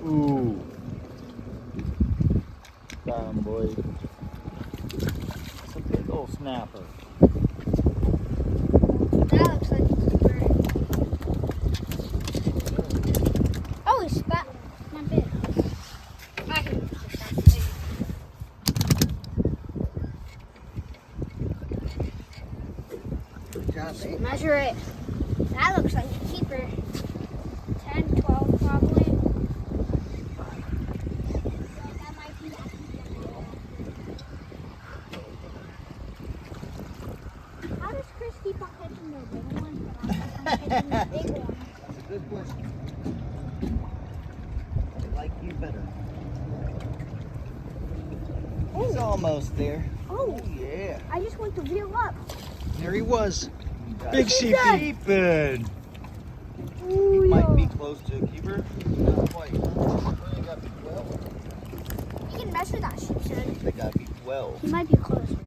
Ooh. Got him, boy. It's a big old snapper. That looks like a keeper. Oh, he's fat. Not big. I can use that big. Good job, mate. Measure it. That looks like a keeper. 10, 12 probably. That might be that keeper. How does Chris keep on catching the little ones, but I'm catching the big ones? That's a good question. I like you better. He's almost there. Oh, Yeah. I just went to reel up. There he was. Big sheepshead. Sheepshead. Ooh, He might yo. be close to a keeper. Not quite. They gotta be 12. You can measure that sheepshead. They gotta be 12. He might be close.